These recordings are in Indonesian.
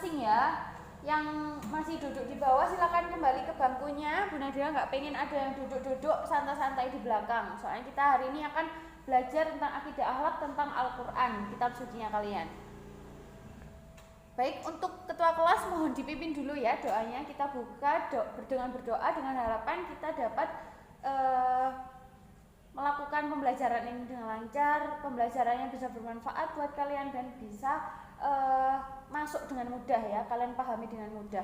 masing-masing ya. Yang masih duduk di bawah silakan kembali ke bangkunya. Bu Nadira nggak pengen ada yang duduk-duduk santai-santai di belakang. Soalnya kita hari ini akan belajar tentang akidah akhlak, tentang Al-Quran, kitab sucinya kalian. Baik, untuk ketua kelas mohon dipimpin dulu ya doanya. Kita buka dengan berdoa dengan harapan kita dapat melakukan pembelajaran ini dengan lancar, pembelajarannya bisa bermanfaat buat kalian dan bisa masuk dengan mudah ya, kalian pahami dengan mudah.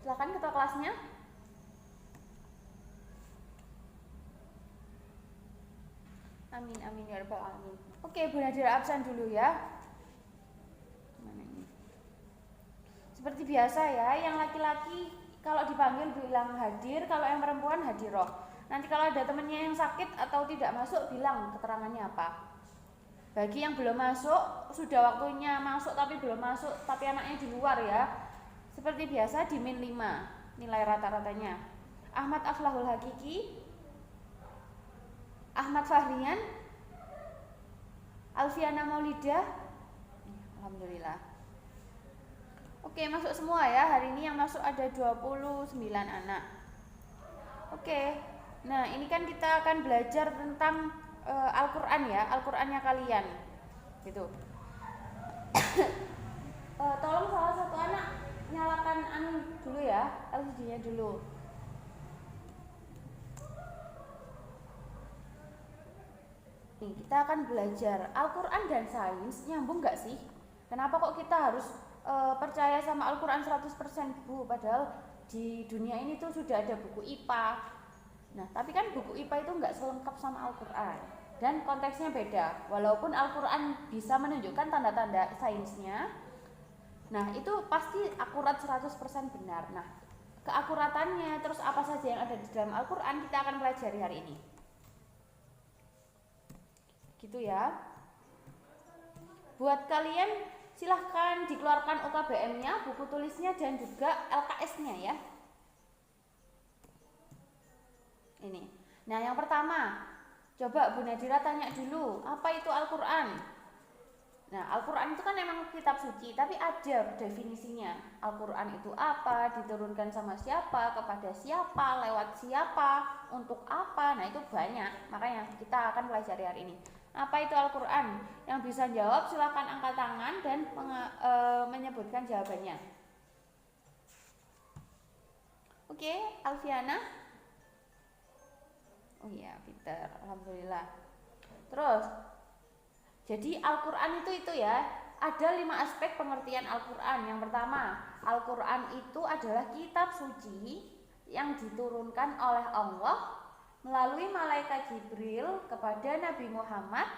Silakan ketua kelasnya. Amin amin ya rabbal alamin. Oke, Bu Nadira absen dulu ya. Mana ini? Seperti biasa ya, yang laki-laki kalau dipanggil bilang hadir, kalau yang perempuan hadiroh. Nanti kalau ada temennya yang sakit atau tidak masuk, bilang keterangannya apa. Bagi yang belum masuk, sudah waktunya masuk tapi belum masuk, tapi anaknya di luar ya, seperti biasa di min 5 nilai rata-ratanya. Ahmad Aflahul Hakiki, Ahmad Fahrian, Alfiana Maulidah, alhamdulillah. Oke, masuk semua ya. Hari ini yang masuk ada 29 anak. Oke, nah ini kan kita akan belajar tentang Al-Quran ya, Al-Qurannya kalian gitu. Tolong salah satu anak nyalakan dulu ya, LCD-nya dulu. Nih, kita akan belajar Al-Quran dan sains, nyambung gak sih? Kenapa kok kita harus percaya sama Al-Quran 100% Bu? Padahal di dunia ini tuh sudah ada buku IPA. Nah, tapi kan buku IPA itu nggak selengkap sama Al-Quran. Dan konteksnya beda. Walaupun Al-Quran bisa menunjukkan tanda-tanda sainsnya, nah itu pasti akurat 100% benar. Nah, keakuratannya, terus apa saja yang ada di dalam Al-Quran kita akan pelajari hari ini. Gitu ya. Buat kalian silahkan dikeluarkan UKBM-nya, buku tulisnya, dan juga LKS-nya ya. Ini. Nah, yang pertama, coba Bu Nadira tanya dulu, apa itu Al-Quran? Nah, Al-Quran itu kan memang kitab suci, tapi ada definisinya. Al-Quran itu apa, diturunkan sama siapa, kepada siapa, lewat siapa, untuk apa. Nah, itu banyak, makanya kita akan pelajari hari ini. Apa itu Al-Quran? Yang bisa jawab silakan angkat tangan dan menyebutkan jawabannya. Oke, Alfiana. Oh iya, pintar, alhamdulillah. Terus, jadi Al-Quran itu ya, ada 5 aspek pengertian Al-Quran. Yang pertama, Al-Quran itu adalah kitab suci yang diturunkan oleh Allah melalui malaikat Jibril kepada Nabi Muhammad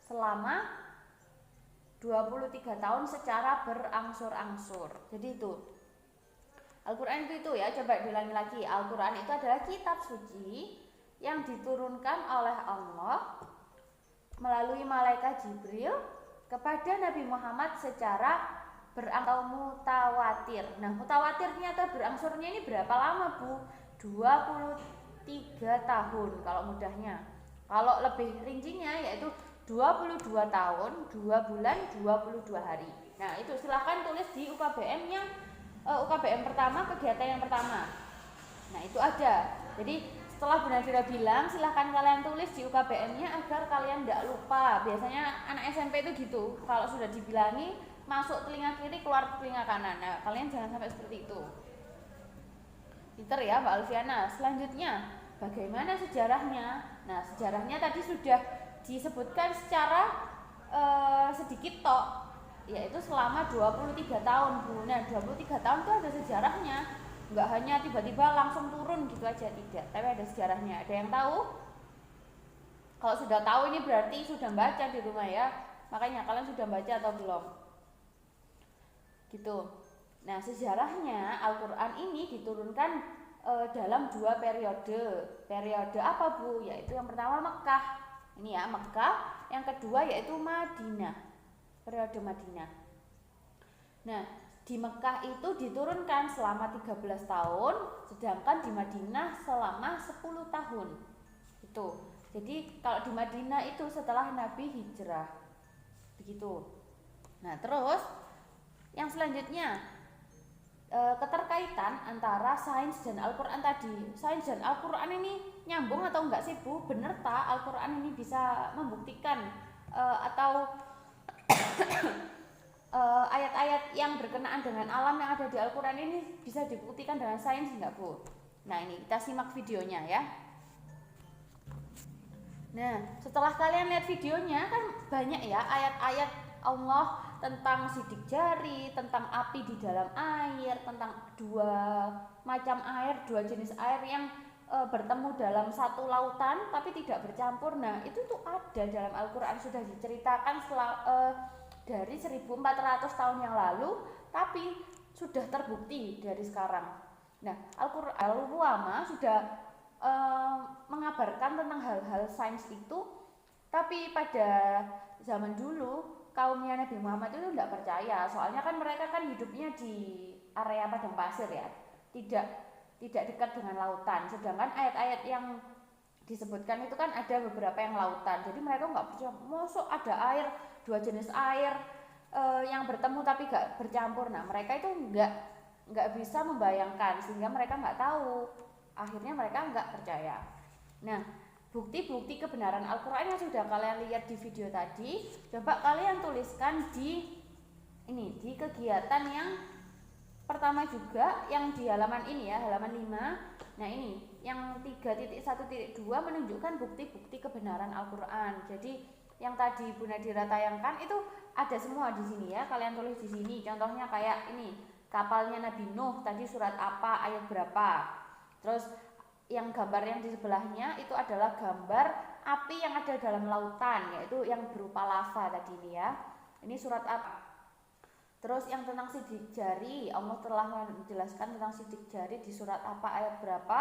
selama 23 tahun secara berangsur-angsur. Jadi itu Al-Quran itu ya, coba diulangi lagi. Al-Quran itu adalah kitab suci yang diturunkan oleh Allah melalui malaikat Jibril kepada Nabi Muhammad secara berangsur mutawatir. Nah, mutawatirnya atau berangsurnya ini berapa lama Bu? 23 tahun kalau mudahnya. Kalau lebih rincinya yaitu 22 tahun, 2 bulan, 22 hari. Nah, itu silahkan tulis di UKBM-nya. UKBM pertama, kegiatan yang pertama. Nah, itu ada. Jadi setelah Bu Nadira bilang, silahkan kalian tulis di UKBM-nya agar kalian tidak lupa. Biasanya anak SMP itu gitu, kalau sudah dibilangi masuk telinga kiri, keluar telinga kanan. Nah, kalian jangan sampai seperti itu. Pinter ya Mbak Alfiana. Selanjutnya, bagaimana sejarahnya? Nah, sejarahnya tadi sudah disebutkan secara sedikit tok, yaitu selama 23 tahun Bu. Nah, 23 tahun itu ada sejarahnya. Nggak hanya tiba-tiba langsung turun gitu aja, tidak, tapi ada sejarahnya. Ada yang tahu? Kalau sudah tahu ini berarti sudah baca di rumah ya, makanya kalian sudah baca atau belum gitu. Nah, sejarahnya Al-Quran ini diturunkan dalam 2 periode. Periode apa Bu? Yaitu yang pertama Mekah, ini ya Mekah. Yang kedua yaitu Madinah, periode Madinah. Nah, di Mekah itu diturunkan selama 13 tahun, sedangkan di Madinah selama 10 tahun. Itu. Jadi kalau di Madinah itu setelah Nabi hijrah. Begitu. Nah, terus Yang selanjutnya, keterkaitan antara sains dan Al-Quran tadi. Sains dan Al-Quran ini nyambung atau enggak sih Bu? Bener tak Al-Quran ini bisa membuktikan atau ayat-ayat yang berkenaan dengan alam yang ada di Al-Quran ini bisa dibuktikan dengan sains enggak Bu? Nah ini kita simak videonya ya. Nah setelah kalian lihat videonya kan banyak ya ayat-ayat Allah tentang sidik jari, tentang api di dalam air, tentang dua macam air, dua jenis air yang bertemu dalam satu lautan tapi tidak bercampur. Nah itu tuh ada dalam Al-Quran, sudah diceritakan dari 1400 tahun yang lalu, tapi sudah terbukti dari sekarang. Nah Al-Quran Al-Ulama sudah mengabarkan tentang hal-hal sains itu, tapi pada zaman dulu kaumnya Nabi Muhammad itu tidak percaya, soalnya kan mereka kan hidupnya di area padang pasir ya, tidak dekat dengan lautan. Sedangkan ayat-ayat yang disebutkan itu kan ada beberapa yang lautan, jadi mereka nggak percaya, masuk ada air, dua jenis air yang bertemu tapi nggak bercampur. Nah mereka itu nggak bisa membayangkan, sehingga mereka nggak tahu, akhirnya mereka nggak percaya. Nah bukti-bukti kebenaran Al-Quran yang sudah kalian lihat di video tadi, coba kalian tuliskan di kegiatan yang pertama juga, yang di halaman ini ya, halaman 5. Nah ini yang 3.1.2 menunjukkan bukti-bukti kebenaran Al-Quran. Jadi yang tadi Bu Nadira tayangkan itu ada semua di sini ya, kalian tulis di sini. Contohnya kayak ini, kapalnya Nabi Nuh tadi surat apa, ayat berapa. Terus yang gambar yang di sebelahnya itu adalah gambar api yang ada dalam lautan, yaitu yang berupa lava tadi ini ya. Ini surat apa? Terus yang tentang sidik jari, Allah telah menjelaskan tentang sidik jari di surat apa, ayat berapa.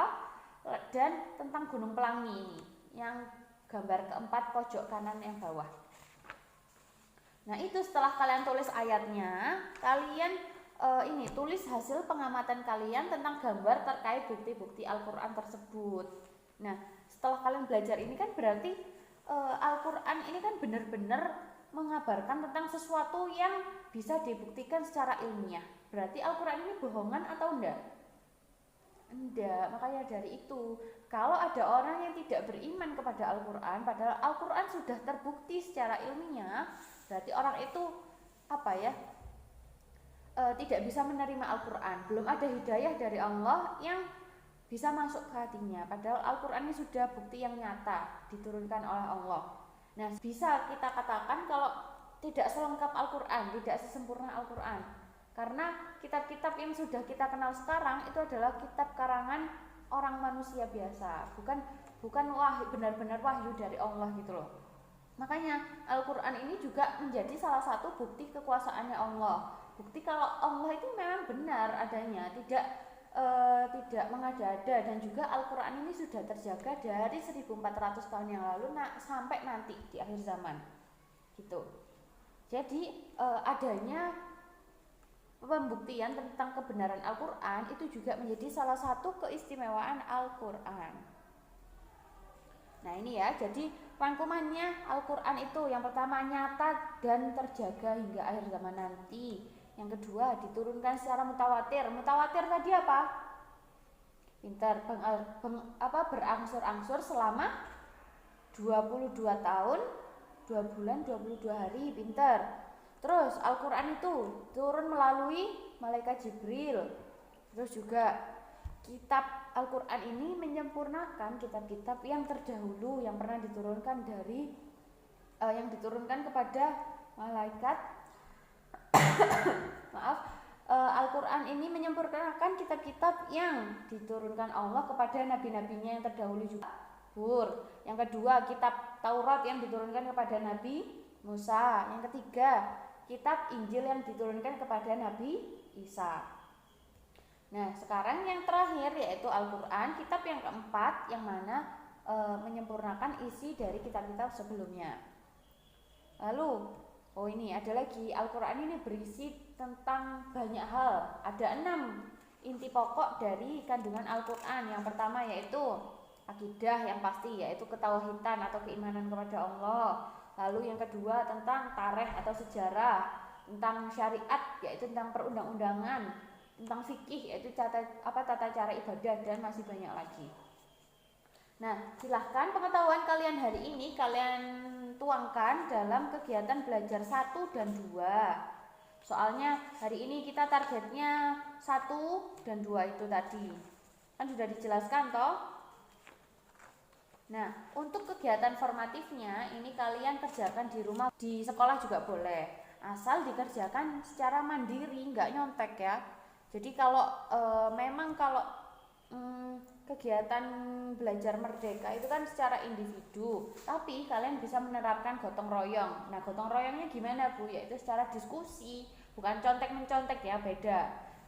Dan tentang Gunung Pelangi ini, yang gambar keempat pojok kanan yang bawah. Nah itu setelah kalian tulis ayatnya, kalian tulis hasil pengamatan kalian tentang gambar terkait bukti-bukti Al-Quran tersebut. Nah setelah kalian belajar ini kan berarti Al-Quran ini kan benar-benar mengabarkan tentang sesuatu yang bisa dibuktikan secara ilmiah. Berarti Al-Quran ini bohongan atau enggak? Enggak. Makanya dari itu, kalau ada orang yang tidak beriman kepada Al-Quran, padahal Al-Quran sudah terbukti secara ilmiah, berarti orang itu tidak bisa menerima Al-Quran. Belum ada hidayah dari Allah yang bisa masuk ke hatinya, padahal Al-Quran ini sudah bukti yang nyata diturunkan oleh Allah. Nah bisa kita katakan kalau tidak selengkap Al-Quran, tidak sesempurna Al-Quran, karena kitab-kitab yang sudah kita kenal sekarang itu adalah kitab karangan orang manusia biasa, bukan benar-benar wahyu dari Allah gitu loh. Makanya Al-Quran ini juga menjadi salah satu bukti kekuasaannya Allah, bukti kalau Allah itu memang benar adanya, tidak mengada-ada. Dan juga Al-Quran ini sudah terjaga dari 1400 tahun yang lalu sampai nanti di akhir zaman gitu. Jadi adanya pembuktian tentang kebenaran Al-Quran itu juga menjadi salah satu keistimewaan Al-Quran. Nah ini ya, jadi rangkumannya Al-Quran itu yang pertama nyata dan terjaga hingga akhir zaman nanti. Yang kedua diturunkan secara mutawatir. Mutawatir tadi apa? Pintar, berangsur-angsur selama 22 tahun, 2 bulan, 22 hari, pintar. Terus Al-Quran itu turun melalui malaikat Jibril. Terus juga kitab Al-Quran ini menyempurnakan kitab-kitab yang terdahulu yang pernah diturunkan yang diturunkan kepada malaikat Al-Quran ini menyempurnakan kitab-kitab yang diturunkan Allah kepada nabi-nabinya yang terdahulu juga. Yang kedua kitab Taurat yang diturunkan kepada Nabi Musa. Yang ketiga kitab Injil yang diturunkan kepada Nabi Isa. Nah sekarang yang terakhir yaitu Al-Quran, kitab yang keempat yang mana menyempurnakan isi dari kitab-kitab sebelumnya. Lalu ini ada lagi, Al-Quran ini berisi tentang banyak hal. Ada 6 inti pokok dari kandungan Al-Quran. Yang pertama yaitu akidah yang pasti, yaitu ketauhidan atau keimanan kepada Allah. Lalu yang kedua tentang tarikh atau sejarah. tentang syariat yaitu tentang perundang-undangan, tentang fikih yaitu tata cara ibadah, dan masih banyak lagi. Nah, silahkan pengetahuan kalian hari ini kalian tuangkan dalam kegiatan belajar 1 dan 2. Soalnya hari ini kita targetnya 1 dan 2 itu tadi. Kan sudah dijelaskan toh? Nah, untuk kegiatan formatifnya ini kalian kerjakan di rumah, di sekolah juga boleh. Asal dikerjakan secara mandiri, nggak nyontek ya. Jadi kalau memang kalau kegiatan belajar merdeka itu kan secara individu, tapi kalian bisa menerapkan gotong royong. Nah, gotong royongnya gimana Bu? Yaitu secara diskusi, bukan contek-mencontek ya, beda.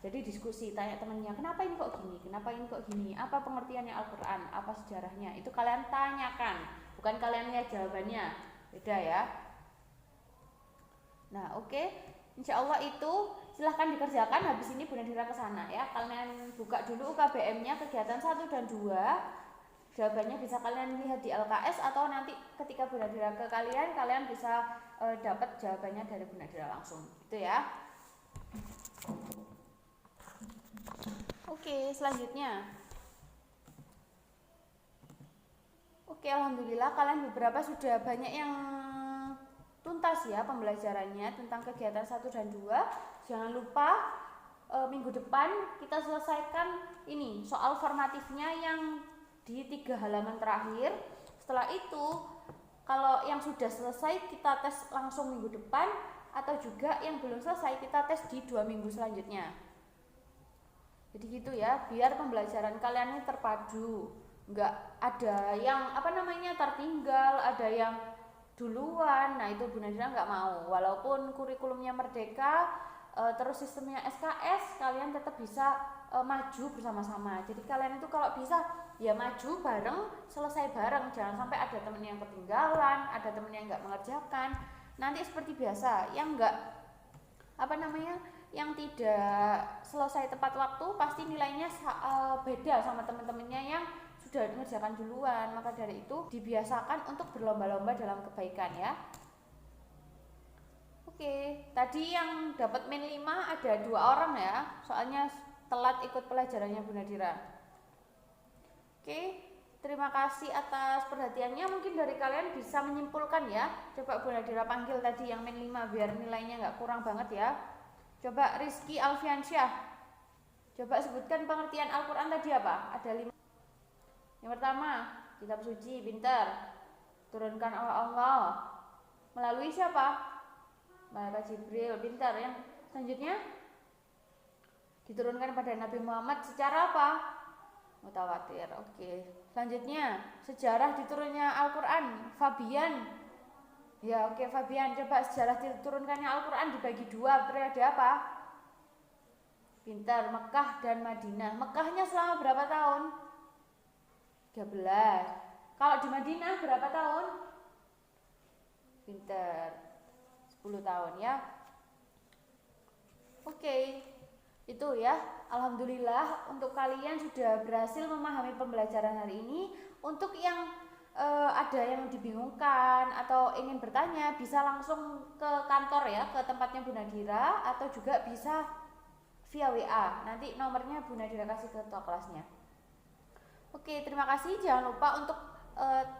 Jadi diskusi, tanya temennya, kenapa ini kok gini, kenapa ini kok gini, apa pengertiannya Al-Quran, apa sejarahnya, itu kalian tanyakan, bukan kalian lihat jawabannya, beda ya. Nah oke, insya Allah itu silahkan dikerjakan. Habis ini Bu Nadira ke sana ya, kalian buka dulu UKBM-nya kegiatan 1 dan 2. Jawabannya bisa kalian lihat di LKS atau nanti ketika Bu Nadira ke kalian bisa dapat jawabannya dari Bu Nadira langsung, gitu ya. Oke, selanjutnya. Oke, alhamdulillah kalian beberapa sudah banyak yang tuntas ya pembelajarannya tentang kegiatan 1 dan 2. Jangan lupa minggu depan kita selesaikan ini soal formatifnya yang di 3 halaman terakhir. Setelah itu kalau yang sudah selesai kita tes langsung minggu depan, atau juga yang belum selesai kita tes di 2 minggu selanjutnya. Jadi gitu ya, biar pembelajaran kalian ini terpadu, nggak ada yang tertinggal, ada yang duluan. Nah itu Bu Nadira nggak mau, walaupun kurikulumnya merdeka, terus sistemnya SKS, kalian tetap bisa maju bersama-sama. Jadi kalian itu kalau bisa ya maju bareng, selesai bareng, jangan sampai ada temen yang ketinggalan, ada temen yang nggak mengerjakan. Nanti seperti biasa, yang nggak yang tidak selesai tepat waktu pasti nilainya beda sama teman-temannya yang sudah mengerjakan duluan. Maka dari itu dibiasakan untuk berlomba-lomba dalam kebaikan ya. Oke, tadi yang dapat min 5 ada 2 orang ya, soalnya telat ikut pelajarannya Bu Nadira. Oke, terima kasih atas perhatiannya. Mungkin dari kalian bisa menyimpulkan ya. Coba Bu Nadira panggil tadi yang min 5 biar nilainya nggak kurang banget ya. Coba Rizky Alfiansyah, coba sebutkan pengertian Al-Quran tadi apa? Ada 5. Yang pertama, kitab suci, pintar, turunkan oleh Allah. Melalui siapa? Malaikat Jibril, pintar. Yang selanjutnya, diturunkan pada Nabi Muhammad secara apa? Mutawatir. Oke. Selanjutnya, sejarah diturunnya Al-Quran, Fabian. Ya oke Fabian, coba sejarah diturunkannya Al-Quran dibagi 2, periode apa? Pintar, Mekah dan Madinah. Mekahnya selama berapa tahun? 13. Kalau di Madinah berapa tahun? Pintar, 10 tahun ya. Oke, itu ya. Alhamdulillah untuk kalian sudah berhasil memahami pembelajaran hari ini. Untuk yang ada yang dibingungkan atau ingin bertanya, bisa langsung ke kantor ya, ke tempatnya Bu Nadira, atau juga bisa via WA. Nanti nomornya Bu Nadira kasih ke ketua kelasnya. Oke, terima kasih. Jangan lupa untuk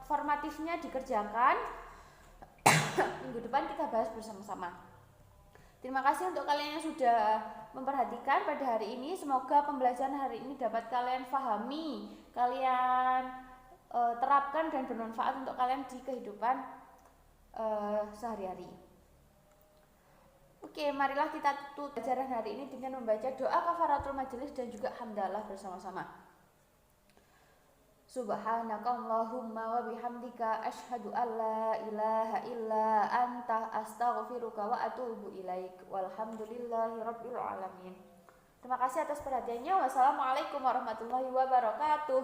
formatifnya dikerjakan. Minggu depan kita bahas bersama-sama. Terima kasih untuk kalian yang sudah memperhatikan pada hari ini. Semoga pembelajaran hari ini dapat kalian pahami, kalian terapkan dan bermanfaat untuk kalian di kehidupan sehari-hari. Oke, marilah kita tutup pelajaran hari ini dengan membaca doa kafaratul majelis dan juga hamdalah bersama-sama. Subhanakallahumma wa bihamdika asyhadu an la ilaha illa anta astaghfiruka wa atubu ilaik. Walhamdulillahirabbil alamin. Terima kasih atas perhatiannya. Wassalamualaikum warahmatullahi wabarakatuh.